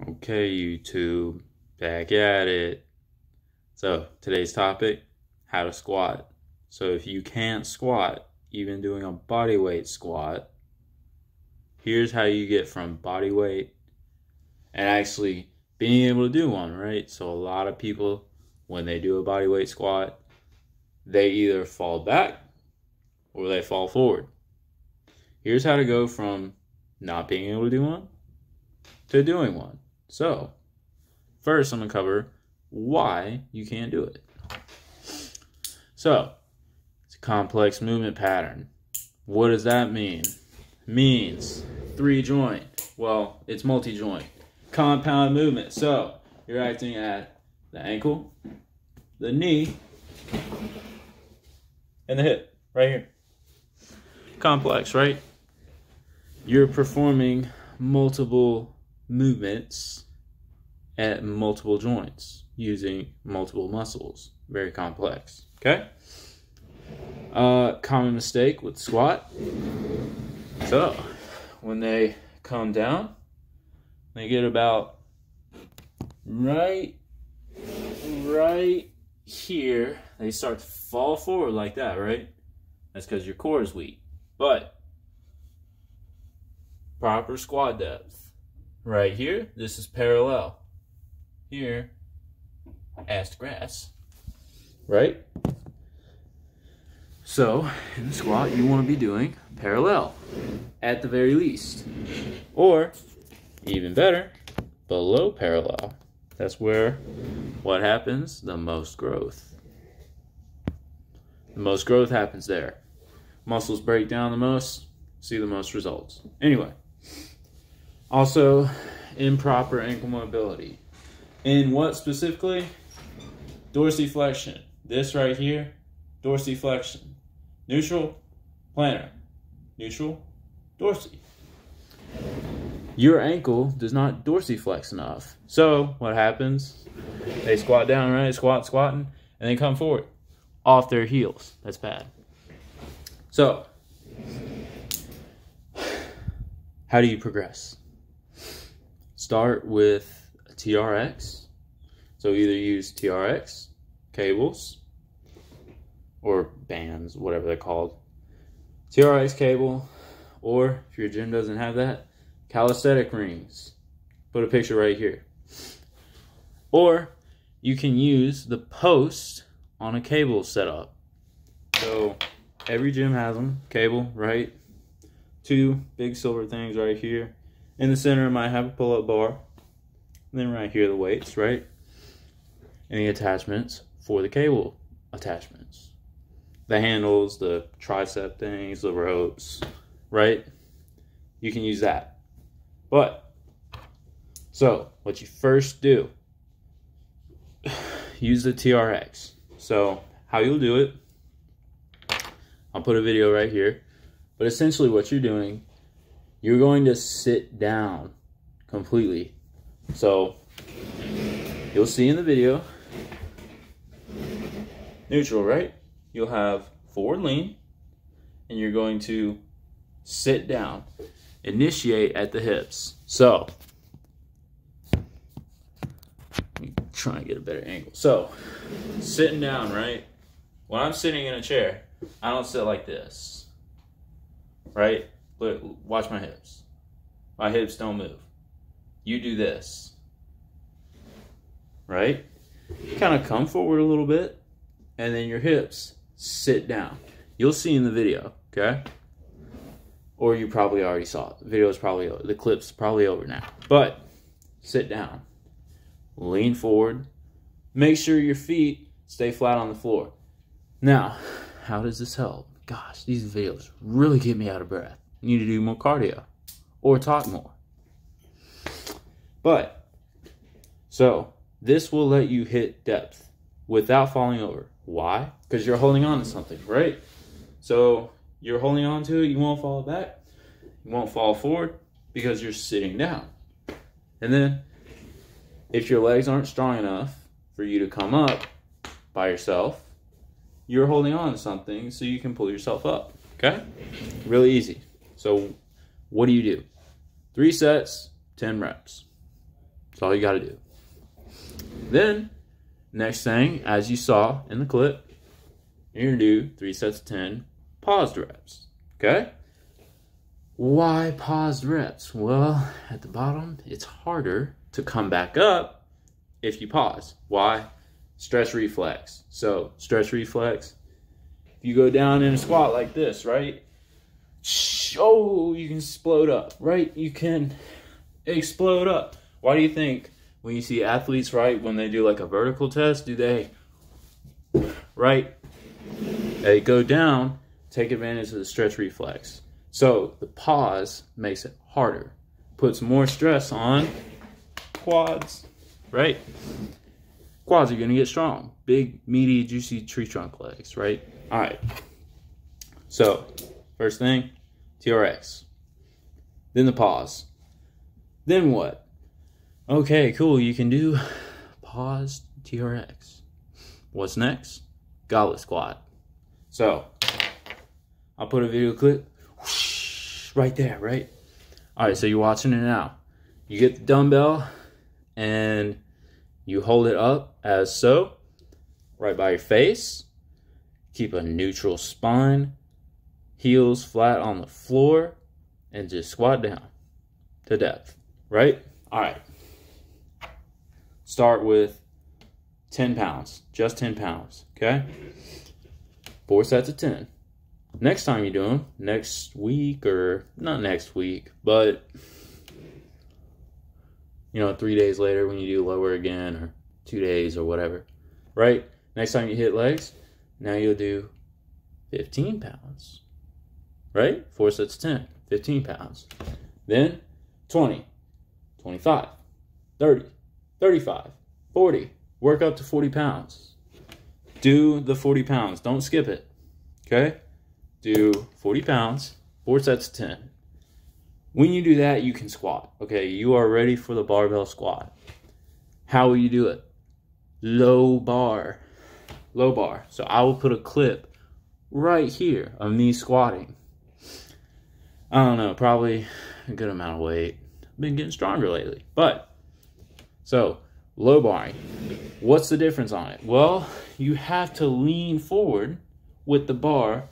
Okay, YouTube, back at it. So, today's topic, how to squat. So, if you can't squat, even doing a body weight squat, here's how you get from body weight and actually being able to do one, right? So, a lot of people, when they do a body weight squat, they either fall back or they fall forward. Here's how to go from not being able to do one to doing one. So, first I'm going to cover why you can't do it. So, it's a complex movement pattern. What does that mean? It means 3 joint. Well, it's multi-joint. Compound movement. So, you're acting at the ankle, the knee, and the hip. Right here. Complex, right? You're performing multiple movements at multiple joints using multiple muscles. Very complex. Okay? Common mistake with squat. So, when they come down, they get about right here. They start to fall forward like that, right? That's because your core is weak. But proper squat depth. Right here, this is parallel. Here, ass to grass. Right? So, in the squat, you want to be doing parallel, at the very least. Or, even better, below parallel. That's where what happens? The most growth. The most growth happens there. Muscles break down the most, see the most results. Anyway. Also, improper ankle mobility. In what specifically? Dorsiflexion. This right here, dorsiflexion. Neutral, plantar. Neutral, dorsi. Your ankle does not dorsiflex enough. So, what happens? They squat down, right? Squatting, and they come forward. Off their heels. That's bad. So, how do you progress? Start with a TRX. So either use TRX, cables, or bands, whatever they're called. TRX cable, or if your gym doesn't have that, calisthenic rings. Put a picture right here. Or you can use the post on a cable setup. So every gym has them, cable, right? 2 big silver things right here. In the center, it might have a pull-up bar. And then right here, the weights, right? And the attachments for the cable attachments. The handles, the tricep things, the ropes, right? You can use that. But, so, what you first do, use the TRX. So, how you'll do it, I'll put a video right here. But essentially what you're doing, you're going to sit down completely. So, you'll see in the video, neutral, right? You'll have forward lean, and you're going to sit down. Initiate at the hips. So, let me try and get a better angle. So, sitting down, right? When I'm sitting in a chair, I don't sit like this, right? Look, watch my hips. My hips don't move. You do this, right? Kind of come forward a little bit, and then your hips sit down. You'll see in the video, okay? Or you probably already saw it. The video is probably over. The clip's probably over now. But sit down, lean forward. Make sure your feet stay flat on the floor. Now, how does this help? Gosh, these videos really get me out of breath. You need to do more cardio or talk more. But, so, this will let you hit depth without falling over. Why? Because you're holding on to something, right? So, you're holding on to it, you won't fall back, you won't fall forward because you're sitting down. And then, if your legs aren't strong enough for you to come up by yourself, you're holding on to something so you can pull yourself up, okay? Really easy. So, what do you do? 3 sets, 10 reps. That's all you got to do. Then, next thing, as you saw in the clip, you're going to do 3 sets of 10 paused reps. Okay? Why paused reps? Well, at the bottom, it's harder to come back up if you pause. Why? Stress reflex. So, stress reflex, if you go down in a squat like this, right? Oh, you can explode up, right? You can explode up. Why do you think when you see athletes, right, when they do like a vertical test, do they, right? They go down, take advantage of the stretch reflex. So the pause makes it harder, puts more stress on quads, right? Quads are going to get strong. Big, meaty, juicy tree trunk legs, right? All right. So first thing, TRX. Then the pause. Then what? Okay, cool. You can do pause TRX. What's next? Goblet squat. So I'll put a video clip right there, right? All right, so you're watching it now. You get the dumbbell and you hold it up as so, right by your face. Keep a neutral spine, heels flat on the floor, and just squat down to depth, right? All right. Start with 10 pounds, just 10 pounds, okay? 4 sets of 10. Next time you do them, next week, or not next week, but, you know, 3 days later when you do lower again, or 2 days or whatever, right? Next time you hit legs, now you'll do 15 pounds, right? 4 sets of 10, 15 pounds. Then 20, 25, 30, 35, 40. Work up to 40 pounds. Do the 40 pounds. Don't skip it, okay? Do 40 pounds, 4 sets of 10. When you do that, you can squat, okay? You are ready for the barbell squat. How will you do it? Low bar. Low bar. So I will put a clip right here of me squatting. I don't know, probably a good amount of weight. I've been getting stronger lately. But, so, low barring. What's the difference on it? Well, you have to lean forward with the bar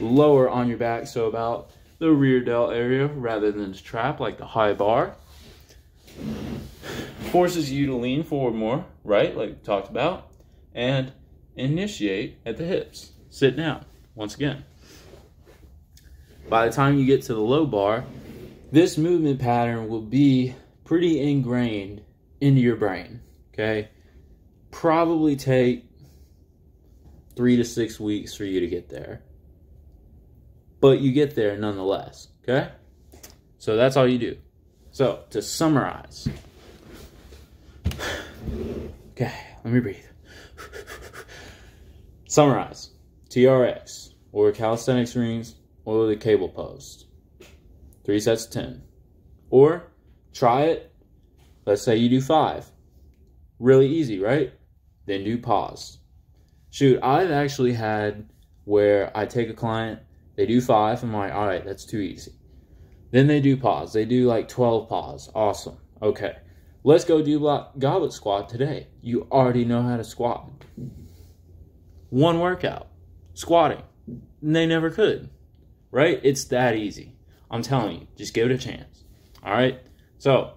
lower on your back, so about the rear delt area rather than the trap, like the high bar. Forces you to lean forward more, right, like we talked about, and initiate at the hips. Sit down, once again. By the time you get to the low bar, this movement pattern will be pretty ingrained into your brain, okay? Probably take 3 to 6 weeks for you to get there. But you get there nonetheless, okay? So that's all you do. So, to summarize. Okay, let me breathe. Summarize. TRX, or calisthenics rings, or the cable post. 3 sets of 10. Or, try it. Let's say you do 5. Really easy, right? Then do pause. Shoot, I've actually had where I take a client, they do 5, I'm like, all right, that's too easy. Then they do pause. They do like 12 pause. Awesome. Okay. Let's go do goblet squat today. You already know how to squat. One workout. Squatting. And they never could. Right? It's that easy. I'm telling you. Just give it a chance. All right? So,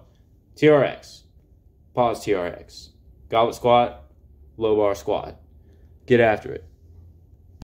TRX. Pause TRX. Goblet squat. Low bar squat. Get after it.